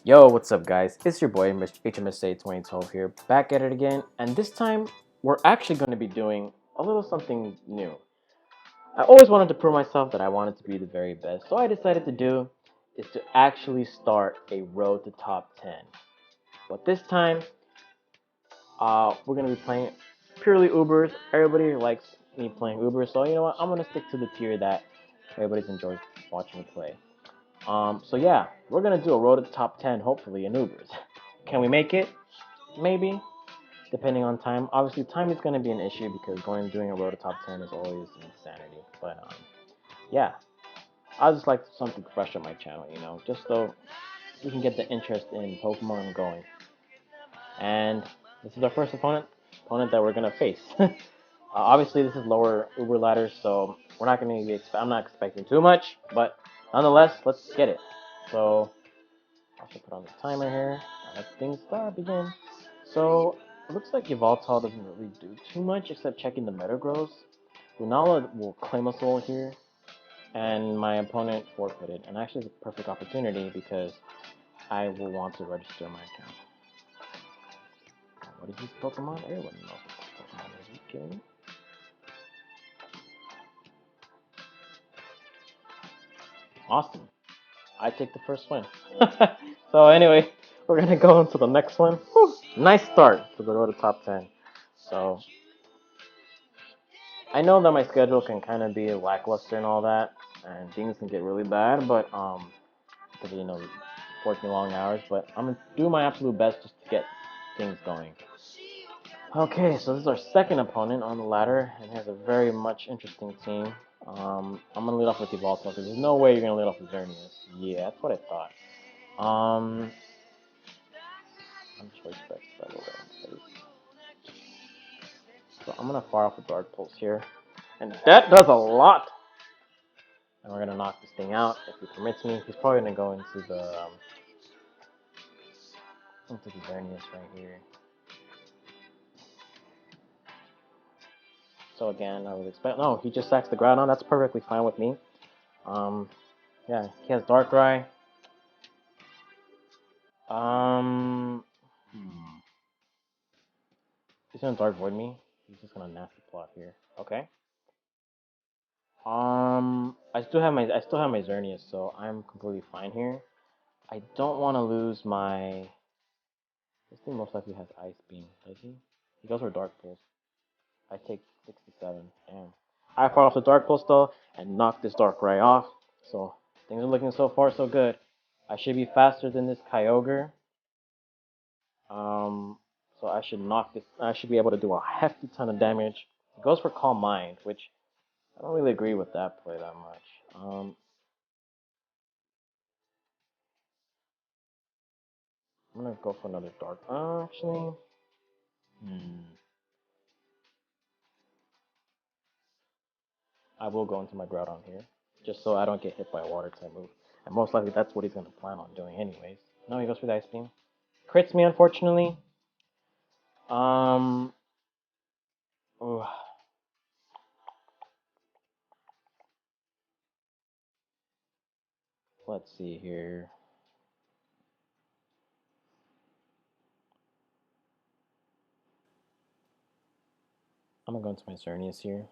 Yo, what's up, guys? It's your boy hmsa2012 here, back at it again, and this time we're actually going to be doing a little something new. I always wanted to prove myself that I wanted to be the very best, so I decided to do is to actually start a road to top 10. But this time, we're going to be playing purely Ubers. Everybody likes me playing Uber, so you know what? I'm going to stick to the tier that everybody's enjoys watching me play. So yeah, we're gonna do a road to the top 10, hopefully in Ubers. Can we make it? Maybe, depending on time. Obviously, time is gonna be an issue because doing a road to top 10 is always insanity. But yeah, I just like something fresh on my channel, just so we can get the interest in Pokemon going. And this is our first opponent that we're gonna face. Obviously, this is lower Uber ladders, so we're not gonna be. I'm not expecting too much, but nonetheless, let's get it. So I should put on the timer here. Let things begin. So it looks like Yveltal doesn't really do too much except checking the Metagross. Lunala will claim a soul here, and my opponent forfeited. And actually, it's a perfect opportunity because I will want to register my account. What is this Pokemon? Everyone knows what this Pokemon is. Are you kidding me? Awesome. I take the first win. So anyway, we're gonna go into the next one. Whew. Nice start to the road to top 10. So I know that my schedule can kind of be lackluster and all that, and things can get really bad, but because working long hours. But I'm gonna do my absolute best just to get things going. Okay, so this is our second opponent on the ladder, and has a very much interesting team. I'm gonna lead off with Evolve because there's no way you're gonna lead off with Xerneas. Yeah, that's what I thought. I'm choice specs by the way. So I'm gonna fire off a Dark Pulse here, and that does a lot. And we're gonna knock this thing out if he permits me. He's probably gonna go into the Xerneas right here. So again, I would expect. No, he just sacks the Groudon. That's perfectly fine with me. Yeah, he has Darkrai. Um, hmm. He's gonna Dark Void me. He's just gonna nasty plot here. Okay. I still have my Xerneas, so I'm completely fine here. I don't want to lose my. This thing most likely has Ice Beam, does he? He goes for Dark Pulse. I take 67. Damn. I fought off the Dark Pulse though and knocked this Darkrai off. So things are looking so far so good. I should be faster than this Kyogre. Um, so I should knock this. I should be able to do a hefty ton of damage. It goes for Calm Mind, which I don't really agree with that play that much. I'm gonna go for another Dark. Actually, I will go into my Groudon here, just so I don't get hit by a Water type move. And most likely that's what he's gonna plan on doing anyways. No, he goes for the Ice Beam. Crits me, unfortunately. Um, ooh, let's see here. I'm gonna go into my Xerneas here.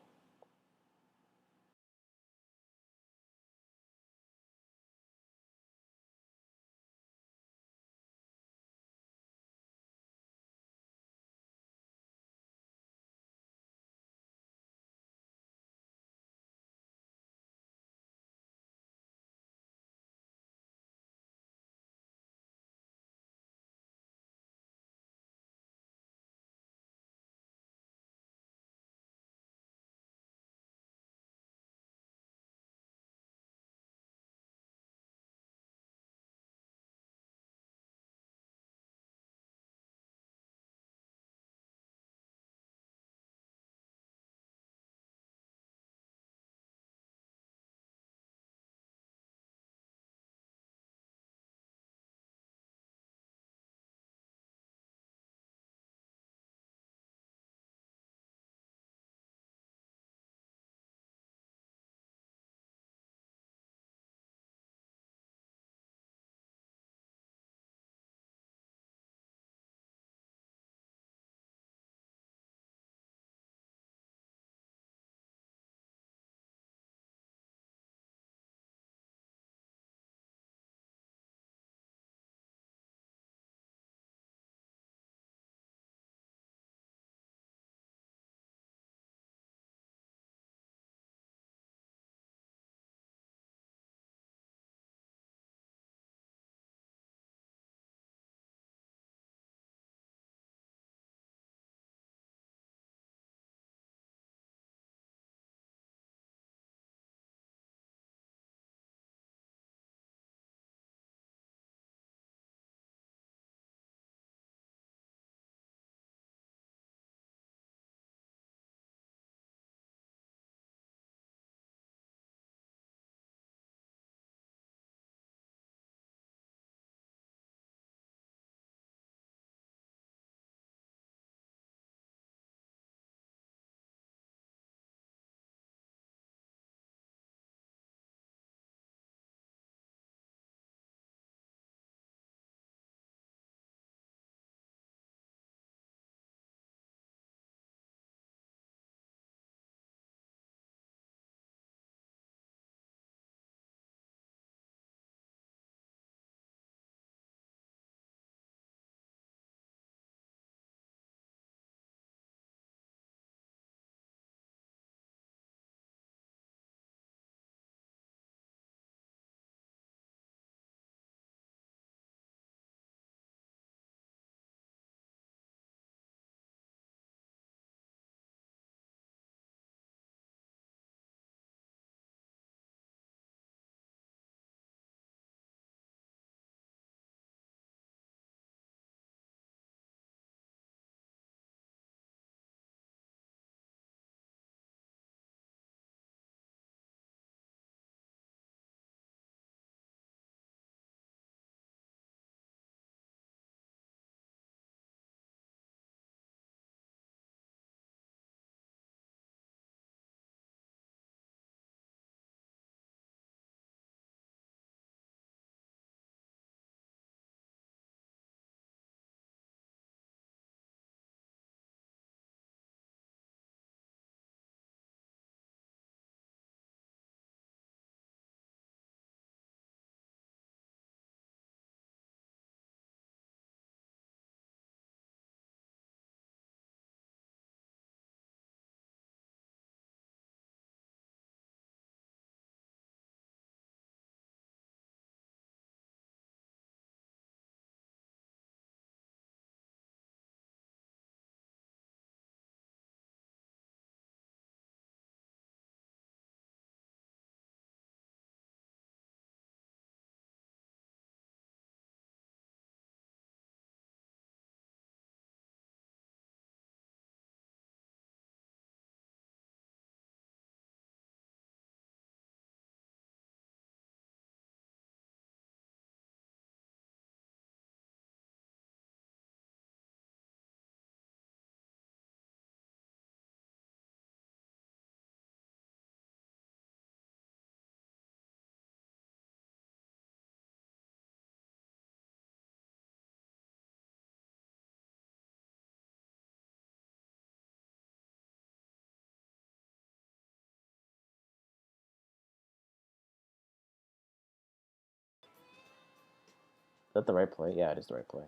that the right play? Yeah, it is the right play.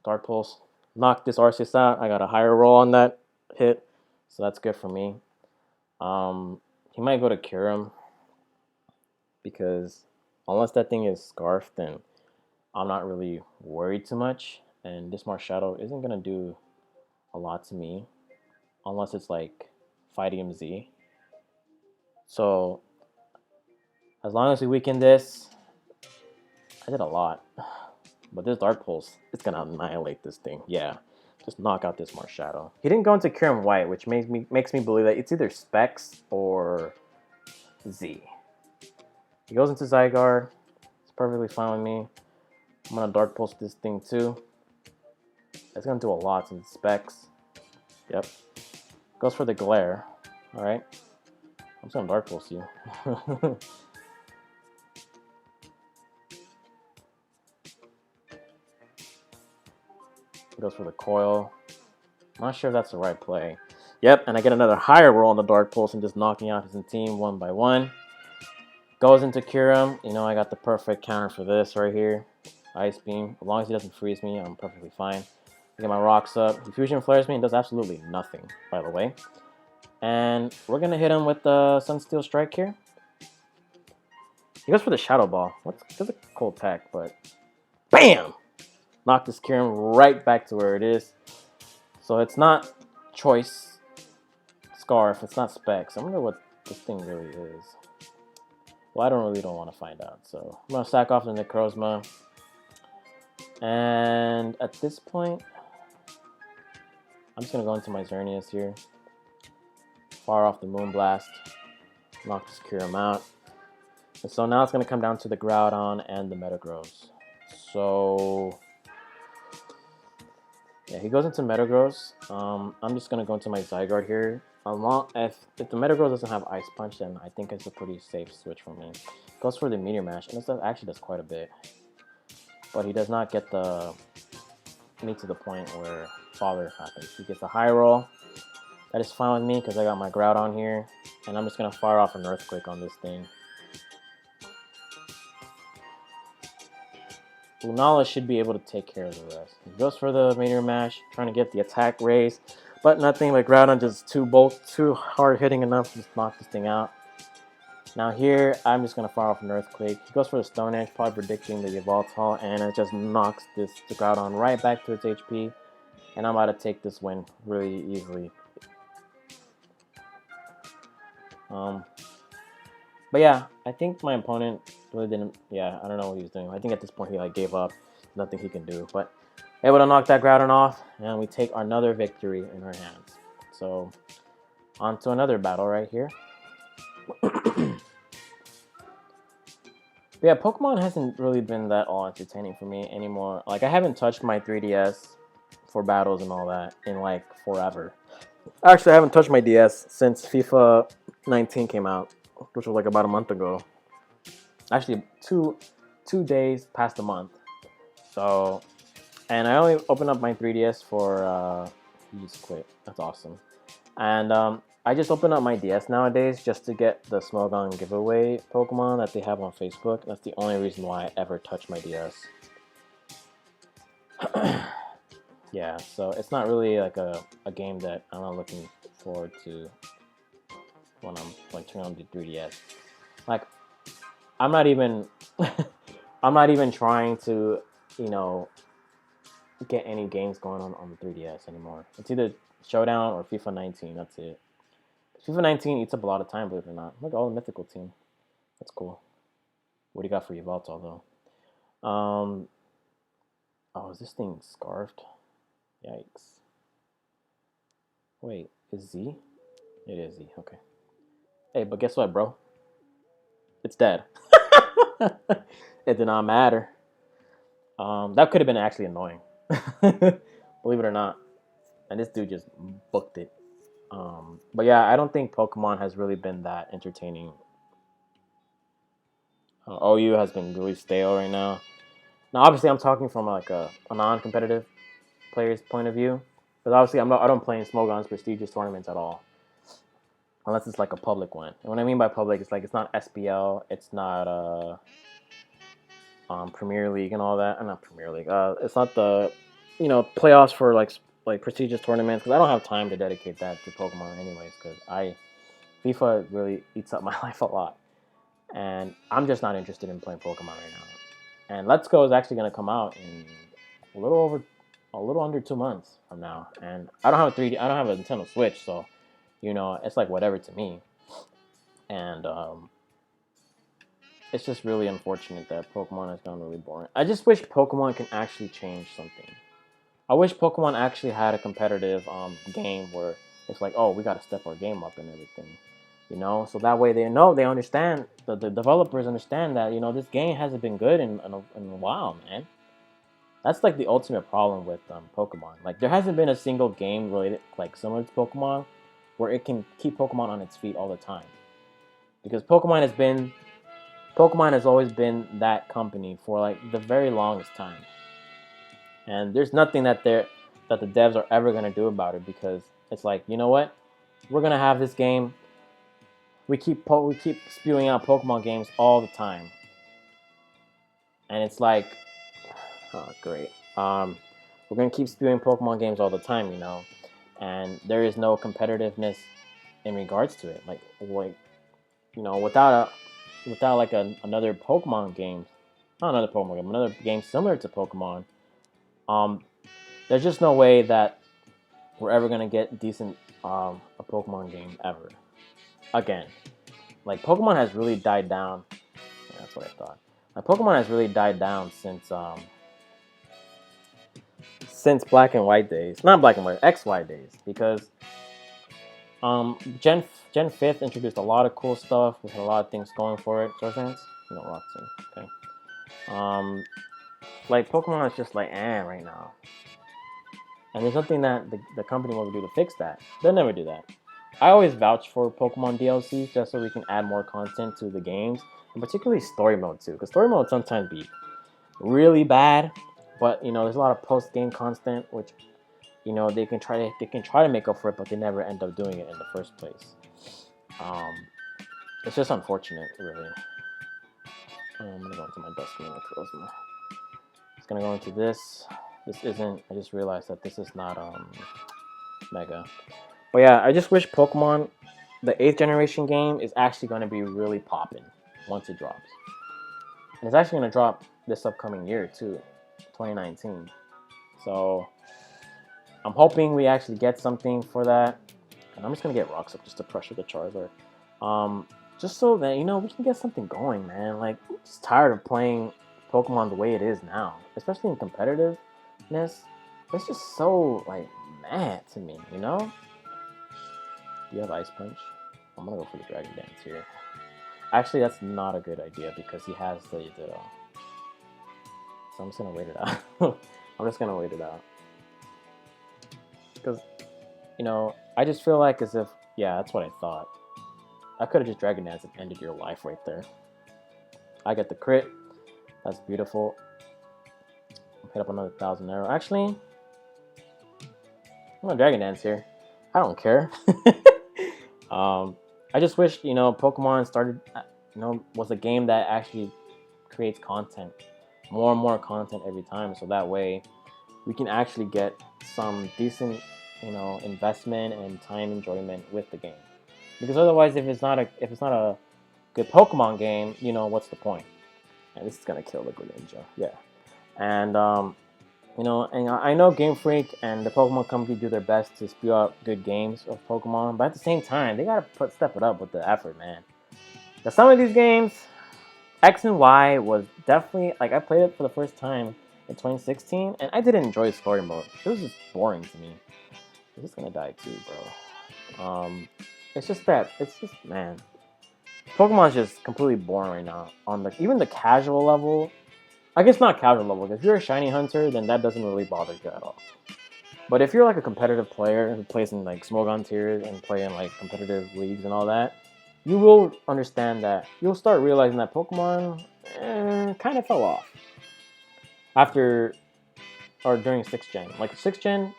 Dark Pulse. Knock this Arceus out. I got a higher roll on that hit, so that's good for me. He might go to cure him because unless that thing is scarfed, then I'm not really worried too much. And this Marshadow isn't gonna do a lot to me unless it's like fighting MZ. So as long as we weaken this, I did a lot. But this Dark Pulse, it's gonna annihilate this thing. Yeah, just knock out this Marshadow. He didn't go into Cure and White, which makes me believe that it's either Specs or Z. He goes into Zygarde. It's perfectly fine with me. I'm gonna Dark Pulse this thing too. It's gonna do a lot since Specs. Yep. Goes for the Glare. Alright. I'm just gonna Dark Pulse you. Goes for the Coil. I'm not sure if that's the right play. Yep, and I get another higher roll on the Dark Pulse and just knocking out his team one by one. Goes into cure him. You know, I got the perfect counter for this right here. Ice Beam. As long as he doesn't freeze me, I'm perfectly fine. I get my rocks up. He Fusion Flares me and does absolutely nothing, by the way. And we're going to hit him with the Sunsteel Strike here. He goes for the Shadow Ball. That's a cool tech, but BAM! Knock this Kyurem right back to where it is. So it's not Choice Scarf, it's not Specs. I wonder what this thing really is. Well, I don't want to find out. So I'm going to sack off the Necrozma. And at this point, I'm just going to go into my Xerneas here. Fire off the Moonblast. Knock this Kyurem out. And so now it's going to come down to the Groudon and the Metagross. So yeah, he goes into Metagross. I'm just going to go into my Zygarde here. If the Metagross doesn't have Ice Punch, then I think it's a pretty safe switch for me. Goes for the Meteor Mash, and this actually does quite a bit. But he does not get me to the point where Father happens. He gets a high roll. That is fine with me because I got my Groudon here. And I'm just going to fire off an Earthquake on this thing. Lunala should be able to take care of the rest. He goes for the Meteor Mash, trying to get the attack raised, but nothing. Like Groudon just too hard hitting enough to just knock this thing out. Now here, I'm just gonna fire off an Earthquake. He goes for the Stone Edge, probably predicting the Yveltal, and it just knocks the Groudon right back to its HP. And I'm about to take this win really easily. But yeah, I think my opponent really didn't. Yeah, I don't know what he was doing. I think at this point he like gave up. Nothing he can do. But able to knock that Groudon off, and we take another victory in our hands. So on to another battle right here. But yeah, Pokemon hasn't really been that all entertaining for me anymore. Like I haven't touched my 3DS for battles and all that in like forever. Actually, I haven't touched my DS since FIFA 19 came out, which was like about a month ago. Actually, two days past a month. So, and I only opened up my 3DS for, he just quit. That's awesome. And I just opened up my DS nowadays just to get the Smogon giveaway Pokemon that they have on Facebook. That's the only reason why I ever touch my DS. Yeah, so it's not really like a game that I'm not looking forward to when I'm like turning on the 3DS. Like, I'm not even trying to, you know, get any games going on the 3DS anymore. It's either Showdown or FIFA 19. That's it. FIFA 19 eats up a lot of time, believe it or not. Look at all the mythical team. That's cool. What do you got for Yveltal though? Oh, is this thing scarfed? Yikes. Wait, is Z? It is Z. Okay. Hey, but guess what, bro? It's dead. It did not matter. That could have been actually annoying. Believe it or not. And this dude just booked it. But yeah, I don't think Pokemon has really been that entertaining. OU has been really stale right now. Now, obviously, I'm talking from like a non-competitive player's point of view. Because obviously, I don't play in Smogon's prestigious tournaments at all. Unless it's like a public one. And what I mean by public is like it's not SPL, it's not Premier League and all that. Not Premier League. It's not the, playoffs for like prestigious tournaments, because I don't have time to dedicate that to Pokemon anyways. Because FIFA really eats up my life a lot, and I'm just not interested in playing Pokemon right now. And Let's Go is actually going to come out in a little under 2 months from now, and I don't have a 3D. I don't have a Nintendo Switch, so it's like whatever to me. And it's just really unfortunate that Pokemon has gone really boring. I just wish Pokemon can actually change something. I wish Pokemon actually had a competitive game where it's like, oh, we got to step our game up and everything, So that way they understand, the developers understand that this game hasn't been good in a while, man. That's like the ultimate problem with Pokemon. Like there hasn't been a single game related like similar to Pokemon where it can keep Pokemon on its feet all the time, because Pokemon has always been that company for like the very longest time, and there's nothing that the devs are ever gonna do about it, because it's like, you know what, we're gonna have this game. We keep spewing out Pokemon games all the time, and it's like, oh great, we're gonna keep spewing Pokemon games all the time, and there is no competitiveness in regards to it, without like another Pokemon game, not another Pokemon game, another game similar to Pokemon. There's just no way that we're ever gonna get decent a Pokemon game ever again. Like Pokemon has really died down. Yeah, that's what I thought. Like Pokemon has really died down since Black and White days, not Black and White, XY days, because Gen 5th introduced a lot of cool stuff. We had a lot of things going for it. Fans, Roxy. Okay. Like Pokemon is just like right now, and there's nothing that the company will do to fix that. They'll never do that. I always vouch for Pokemon DLCs just so we can add more content to the games, and particularly story mode too, because story mode sometimes be really bad, but there's a lot of post game content which they can try to make up for it, but they never end up doing it in the first place. It's just unfortunate, really. I'm gonna go into my dust screen and close my. It's gonna go into this. This isn't. I just realized that this is not Mega. But yeah, I just wish Pokemon, the 8th generation game, is actually gonna be really popping once it drops, and it's actually gonna drop this upcoming year too, 2019. So I'm hoping we actually get something for that. And I'm just gonna get Rocks up just to pressure the Charizard. Just so that we can get something going, man. Like I'm just tired of playing Pokemon the way it is now, especially in competitiveness. It's just so like mad to me, Do you have Ice Punch? I'm gonna go for the Dragon Dance here. Actually, that's not a good idea because he has the Ditto. So I'm just gonna wait it out. I'm just gonna wait it out. Because, I just feel like as if, yeah, that's what I thought. I could have just Dragon Dance and ended your life right there. I get the crit. That's beautiful. Hit up another 1,000 arrow. Actually, I'm gonna Dragon Dance here. I don't care. I just wish, Pokemon started, was a game that actually creates content. More and more content every time. So that way we can actually get some decent investment and time enjoyment with the game, because otherwise if it's not a good Pokemon game, what's the point? And this is gonna kill the Greninja, yeah. And and I know Game Freak and the Pokemon company do their best to spew out good games of Pokemon, but at the same time they gotta step it up with the effort, man. Now some of these games, X and Y was definitely like, I played it for the first time in 2016 and I didn't enjoy story mode. It was just boring to me. I'm just gonna die too, bro. It's just man, Pokemon's just completely boring right now. On even the casual level, I guess not casual level, because if you're a shiny hunter, then that doesn't really bother you at all. But if you're like a competitive player who plays in like Smogon tiers and play in like competitive leagues and all that, you will understand that. You'll start realizing that Pokemon kind of fell off after or during 6th gen. Like 6th gen.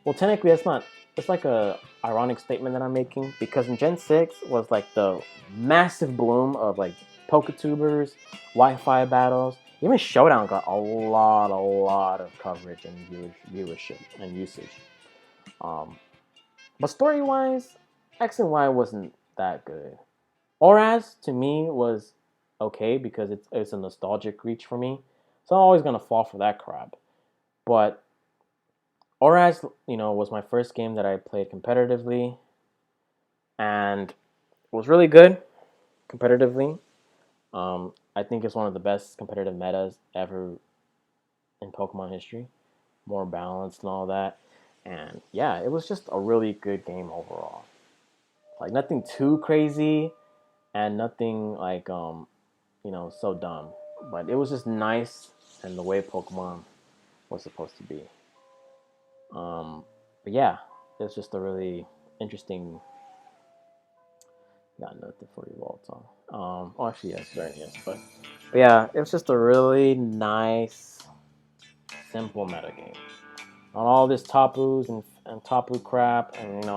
Well, technically, it's like a ironic statement that I'm making, because in Gen 6 was like the massive bloom of like Poketubers, Wi-Fi battles. Even Showdown got a lot of coverage and viewership and usage. But story-wise, X and Y wasn't that good. Oraz to me was okay because it's a nostalgic reach for me, so I'm always gonna fall for that crap. But Oraz, was my first game that I played competitively, and it was really good competitively. I think it's one of the best competitive metas ever in Pokemon history. More balanced and all that. And yeah, it was just a really good game overall. Like nothing too crazy and nothing like so dumb. But it was just nice and the way Pokemon was supposed to be. But yeah, it's just a really interesting. Got nothing for you, Walton. Actually, yes, very yes, but yeah, it was just a really nice, simple meta game. On all this Tapus and Tapu crap, and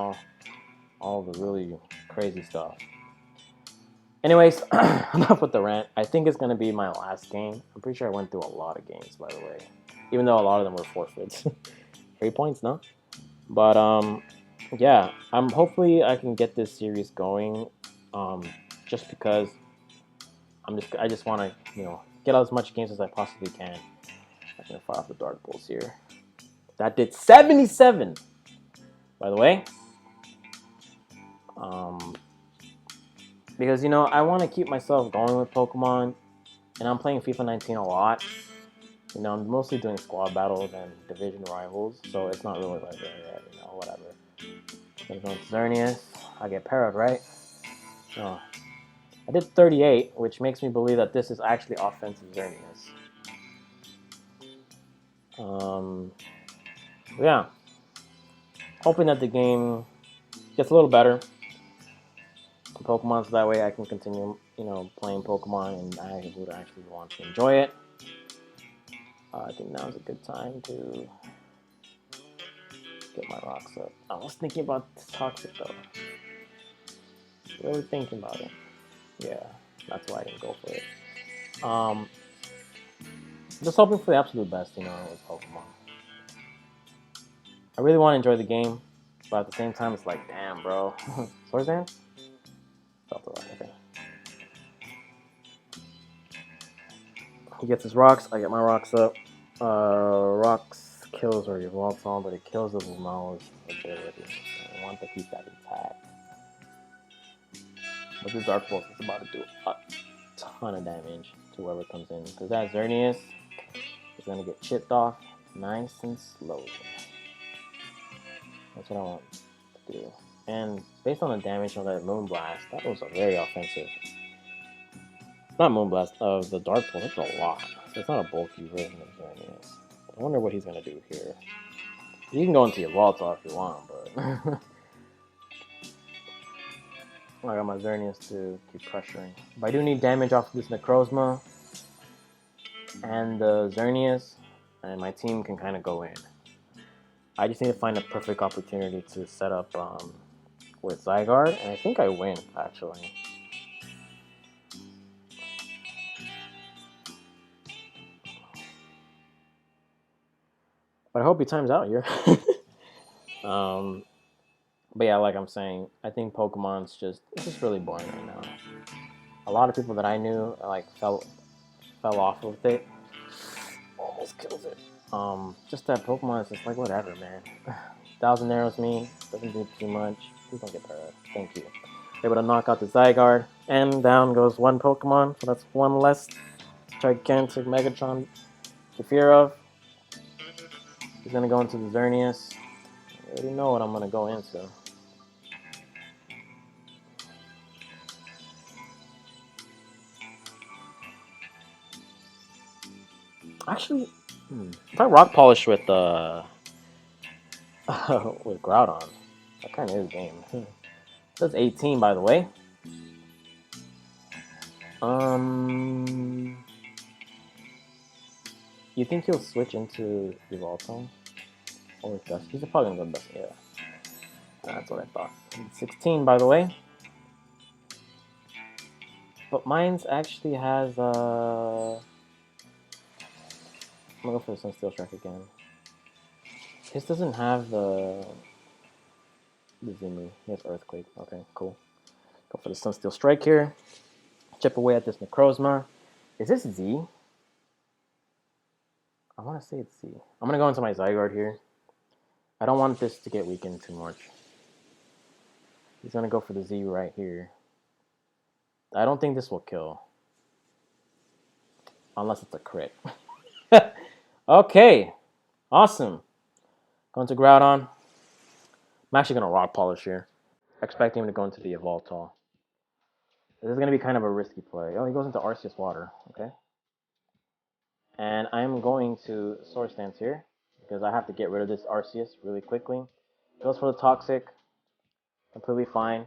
all the really crazy stuff. Anyways, enough with the rant. I think it's gonna be my last game. I'm pretty sure I went through a lot of games, by the way, even though a lot of them were forfeits. 3 points, no? But yeah, hopefully I can get this series going. Just because I just want to get out as much games as I possibly can. I'm gonna fire off the Dark Pulse here. That did 77, by the way. Because I want to keep myself going with Pokemon, and I'm playing FIFA 19 a lot. I'm mostly doing squad battles and division rivals, so it's not really like whatever. Gonna go into Xerneas. I get parried, right? No. I did 38, which makes me believe that this is actually offensive Xerneas. Yeah. Hoping that the game gets a little better. Pokemon, so that way I can continue, playing Pokemon, and I would actually want to enjoy it. I think now is a good time to get my rocks up. I was thinking about Toxic though. Really thinking about it. Yeah, that's why I didn't go for it. Just hoping for the absolute best, with Pokemon. I really want to enjoy the game, but at the same time, it's like, damn, bro. Swords Dance? Felt the rock, okay. He gets his rocks, I get my rocks up. Rocks kills or evolves on, but it kills his nose ability. So I want to keep that intact. But this Dark Pulse is about to do a ton of damage to whoever comes in. Because that Xerneas is going to get chipped off nice and slow. That's what I want to do. And based on the damage on that Moonblast, that was a very offensive. Not Moonblast, of the Dark Pulse, it's a lot. So it's not a bulky version of Xerneas. I wonder what he's going to do here. You can go into your Volta if you want, but I got my Xerneas to keep pressuring. But I do need damage off of this Necrozma and the Xerneas, and my team can kind of go in. I just need to find a perfect opportunity to set up with Zygarde, and I think I win, actually. But I hope he times out here. But yeah, like I'm saying, I think Pokemon's just really boring right now. A lot of people that I knew fell off with it. Almost kills it. Just that Pokemon is just like whatever, man. 1,000 arrows me doesn't do too much. Please don't get parried. Thank you. Able to knock out the Zygarde, and down goes one Pokemon. So that's one less gigantic Megatron to fear of. He's gonna go into the Xerneas. I already know what I'm gonna go into. Actually, if I Rock Polish with with Groudon, that kind of is game. That's 18, by the way. You think he'll switch into Evoltone? Or Dust? He's probably gonna go Dust, yeah. That's what I thought. 16, by the way. But mine's actually has I'm gonna go for the Sunsteel Strike again. His doesn't have the Zemu. He has Earthquake. Okay, cool. Go for the Sunsteel Strike here. Chip away at this Necrozma. Is this Z? I want to say it's Z. I'm gonna go into my Zygarde here. I don't want this to get weakened too much. He's gonna go for the Z right here. I don't think this will kill. Unless it's a crit. Okay. Awesome. Going to Groudon. I'm actually gonna Rock Polish here. Expecting him to go into the Evoltol. This is gonna be kind of a risky play. Oh, he goes into Arceus Water. Okay. And I'm going to Swords Dance here because I have to get rid of this Arceus really quickly. Goes for the Toxic. Completely fine.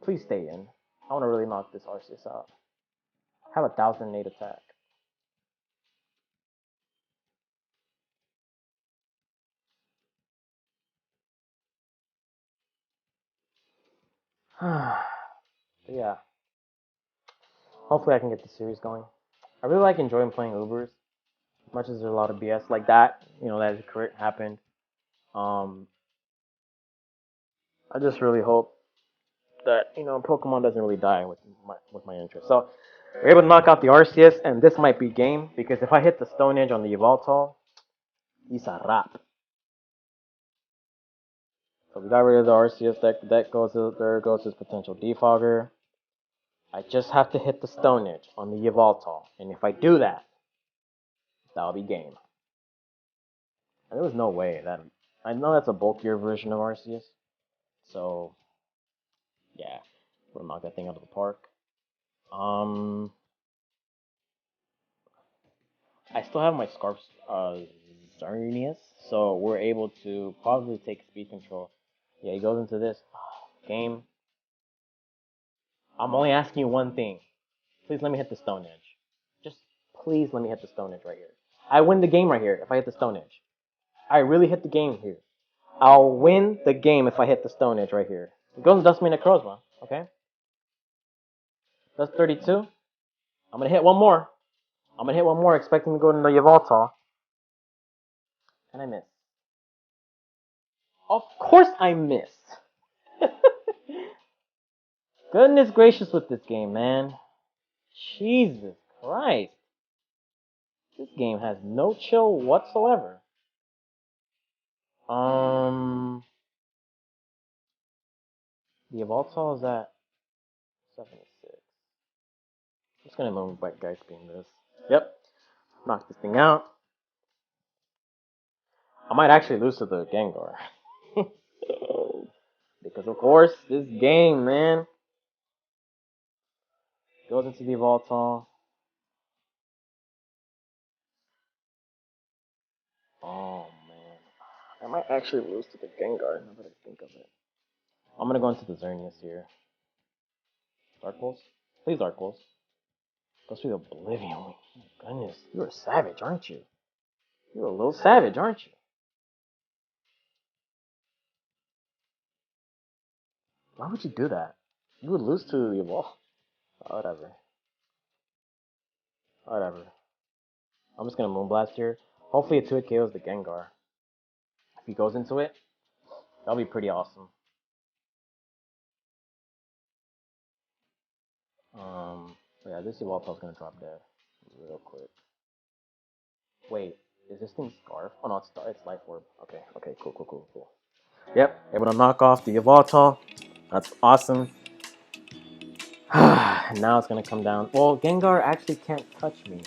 Please stay in. I want to really knock this Arceus out. Have 1,008 attack. Yeah. Hopefully I can get the series going. I really like enjoying playing Ubers. As much as there's a lot of BS like that, that crit happened. Um, I just really hope that Pokemon doesn't really die with my interest. So we're able to knock out the Arceus, and this might be game because if I hit the Stone Edge on the Yveltal, it's a wrap. So we got rid of the Arceus. That goes there goes his potential Defogger. I just have to hit the Stone Edge on the Yveltal, and if I do that, that'll be game. And there was no way that I know that's a bulkier version of Arceus, so yeah, we'll knock that thing out of the park. I still have my Scarf Xerneas, so we're able to probably take speed control. Yeah, he goes into this game. I'm only asking you one thing. Please let me hit the Stone Edge. Just please let me hit the Stone Edge right here. I win the game right here if I hit the Stone Edge. I really hit the game here. I'll win the game if I hit the Stone Edge right here. It goes and Dust Me Necrozma, okay? That's 32. I'm gonna hit one more. Expecting to go into Yveltal. And I miss. Of course I miss. Goodness gracious with this game, man. Jesus Christ. This game has no chill whatsoever. The Yveltal is at 76. I'm just gonna move back guys being this. Yep. Knock this thing out. I might actually lose to the Gengar. Because of course, this game, man, goes into the Yveltal. Oh man. I might actually lose to the Gengar now that I think of it. I'm gonna go into the Xerneas here. Dark Pulse? Please Dark Pulse. Go through the Oblivion. Oh my goodness. You're a savage, aren't you? You're a little savage, aren't you? Why would you do that? You would lose to the wall. Whatever. Whatever. I'm just gonna Moonblast here. Hopefully it 2 KOs the Gengar. If he goes into it, that'll be pretty awesome. Yeah, this Yveltal's gonna drop dead real quick. Wait, is this thing Scarf? Oh no, it's Life Orb. Okay, cool. Yep, able to knock off the Yveltal. That's awesome. Now it's gonna come down. Well, Gengar actually can't touch me.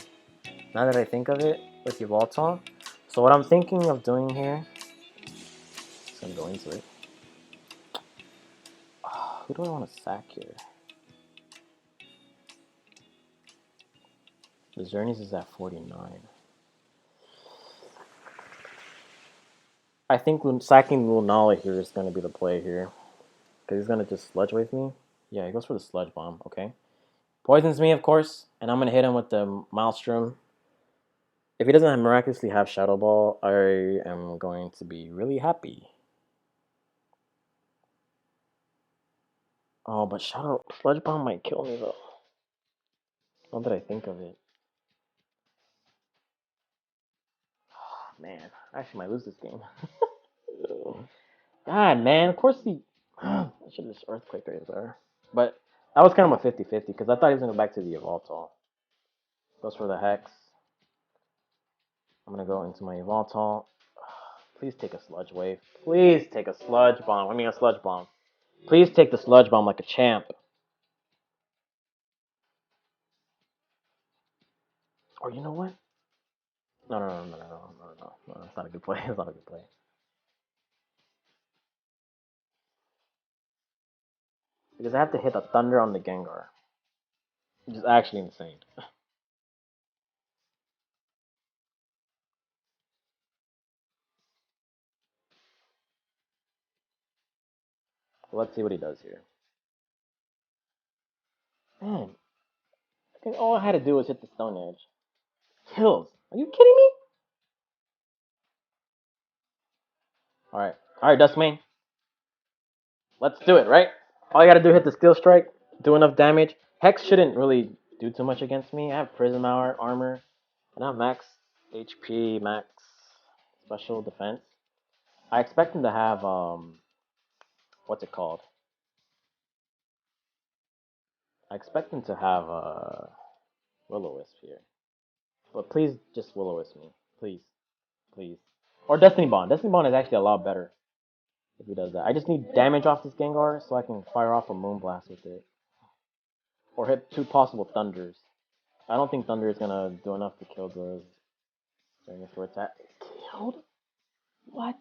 Now that I think of it, with Yveltal. So what I'm thinking of doing here, just gonna go into it. Who do I want to sack here? The Xerneas is at 49. I think sacking Lunala here is going to be the play here. Because he's going to just Sludge Wave me. Yeah, he goes for the Sludge Bomb, okay. Poisons me, of course, and I'm going to hit him with the Maelstrom. If he doesn't miraculously have Shadow Ball, I am going to be really happy. Oh, but Shadow Sludge Bomb might kill me though. Now that I think of it. Man, I actually might lose this game. God, man, of course he. I should have just Earthquake right there. But that was kind of a 50-50 because I thought he was going to go back to the Evoltol. Goes for the Hex. I'm going to go into my Evoltol. Please take a Sludge Wave. Please take a Sludge Bomb. I mean, a Sludge Bomb. Please take the Sludge Bomb like a champ. Or you know what? No. It's not a good play. It's not a good play. Because I have to hit a Thunder on the Gengar. Which is actually insane. So let's see what he does here. Man, I think all I had to do was hit the Stone Edge. Kills. Are you kidding me? Alright, Dustmane. Let's do it, right? All I gotta do is hit the Steel Strike, do enough damage. Hex shouldn't really do too much against me. I have Prism Armor, and I have max HP, max special defense. I expect him to have, what's it called? I expect him to have, Will-O-Wisp here. But please just Will-O-Wisp me. Please. Please. Or Destiny Bond. Destiny Bond is actually a lot better if he does that. I just need damage off this Gengar so I can fire off a Moonblast with it. Or hit 2 possible Thunders. I don't think Thunder is gonna do enough to kill the Dinosaur attack. Killed? What?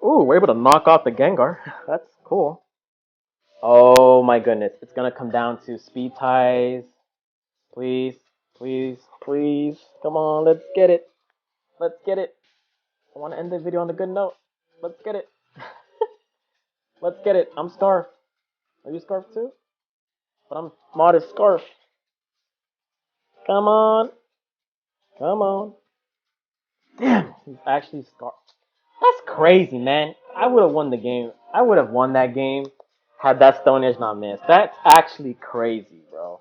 Ooh, we're able to knock off the Gengar. That's cool. Oh my goodness. It's gonna come down to speed ties. Please, please, please. Come on, let's get it. Let's get it. I want to end the video on a good note. Let's get it. Let's get it. I'm Scarf. Are you Scarf too? But I'm Modest Scarf. Come on. Come on. Damn, he's actually Scarf. That's crazy, man. I would have won the game. I would have won that game had that Stone Edge not missed. That's actually crazy, bro.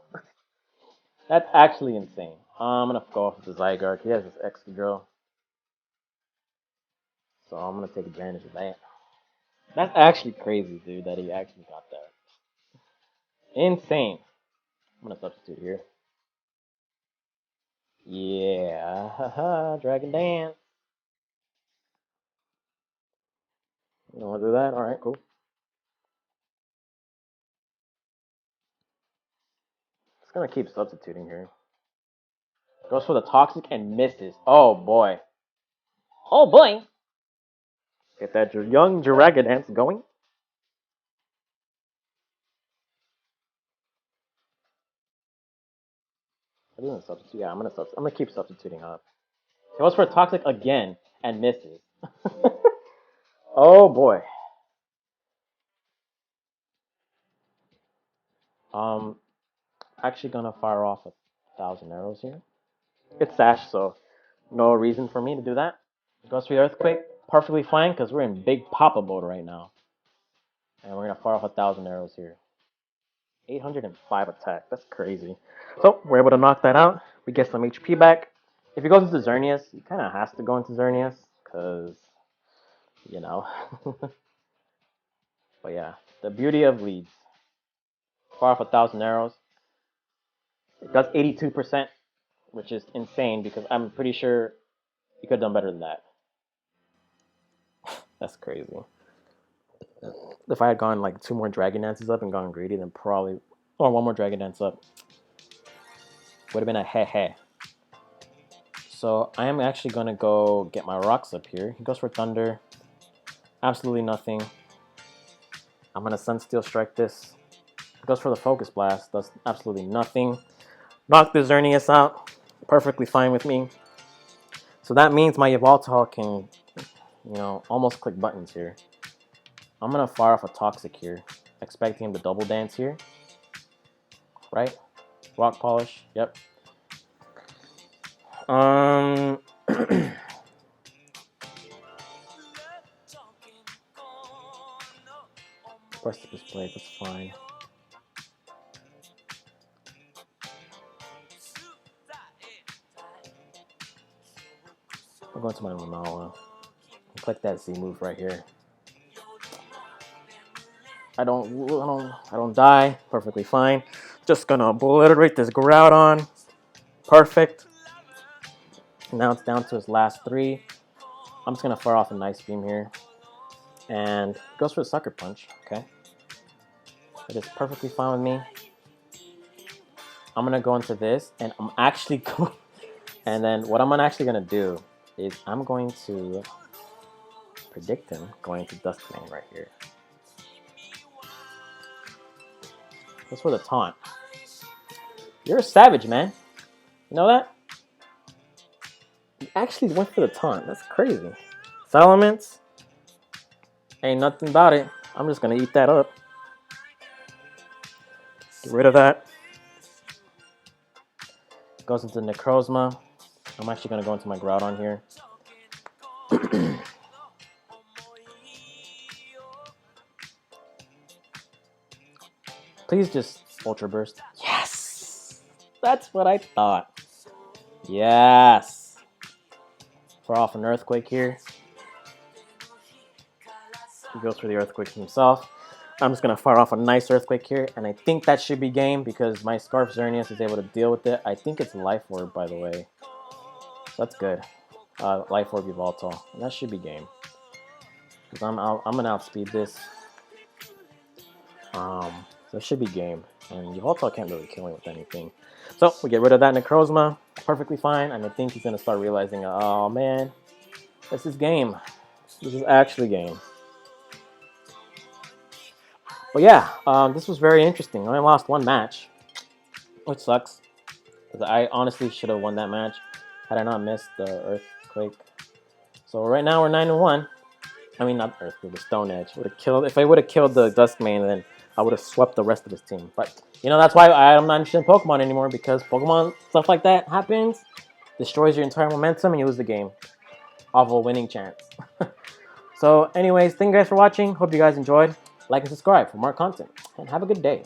That's actually insane. I'm gonna go off with the Zygarde. He has this extra drill. So I'm gonna take advantage of that. That's actually crazy, dude, that he actually got that. Insane. I'm gonna substitute here. Yeah, haha, Dragon Dance. You wanna do that? Alright, cool. Just gonna keep substituting here. Goes for the Toxic and misses. Oh boy. Oh boy. Get that young Dragon Dance going. I'm gonna substitute. Yeah, I'm gonna keep substituting up. He goes for a Toxic again and misses. Oh boy. Um, actually gonna fire off 1,000 arrows here. It's Sash, so no reason for me to do that. Goes for the Earthquake, perfectly fine because we're in big Papa mode right now, and we're gonna fire off 1,000 arrows here. 805 attack. That's crazy. So we're able to knock that out. We get some HP back. If he goes into Xerneas, he kind of has to go into Xerneas because, you know. But yeah, the beauty of leads. Fire off 1,000 arrows. It does 82%, which is insane because I'm pretty sure he could have done better than that. That's crazy. If I had gone like 2 more Dragon Dances up and gone greedy, then probably, or 1 more Dragon Dance up, would have been a heh. So I am actually going to go get my rocks up here. He goes for Thunder. Absolutely nothing. I'm going to Sunsteel Strike this. He goes for the Focus Blast. Does absolutely nothing. Knock the Xerneas out. Perfectly fine with me. So that means my Yveltal can, almost click buttons here. I'm going to fire off a Toxic here. Expecting him to double dance here. Right? Rock Polish. Yep. Rest of his blade, that's fine. I'm going to my Lunala. Click that Z move right here. I don't die. Perfectly fine. Just gonna obliterate this Groudon. Perfect. Now it's down to his last 3. I'm just gonna fire off a nice beam here. And goes for the Sucker Punch. Okay. It is perfectly fine with me. I'm gonna go into this, and I'm actually going. And then what I'm actually gonna do is I'm going to predict him going to Duskmane right here. That's for the taunt. You're a savage, man. You know that? He actually went for the taunt. That's crazy. Salamence. Ain't nothing about it. I'm just gonna eat that up. Get rid of that. Goes into Necrozma. I'm actually gonna go into my Groudon here. Please just Ultra Burst. Yes! That's what I thought. Yes! Fire off an Earthquake here. He goes for the Earthquake himself. I'm just going to fire off a nice Earthquake here, and I think that should be game because my Scarf Xerneas is able to deal with it. I think it's Life Orb, by the way. So that's good. Life Orb Yveltal, and that should be game. Because I'm going to outspeed this. So it should be game. And Yveltal can't really kill me with anything. So we get rid of that Necrozma. Perfectly fine, and I think he's going to start realizing, oh man, this is game. This is actually game. But yeah, this was very interesting. I only lost 1 match, which sucks. Because I honestly should have won that match had I not missed the Earthquake. So right now we're 9-1. I mean, not Earthquake, the Stone Edge. Would have killed. If I would have killed the Duskmane, then I would have swept the rest of his team. But you know, that's why I'm not interested in Pokemon anymore, because Pokemon stuff like that happens, destroys your entire momentum, and you lose the game off a winning chance. So anyways, thank you guys for watching. Hope you guys enjoyed. Like and subscribe for more content, and have a good day.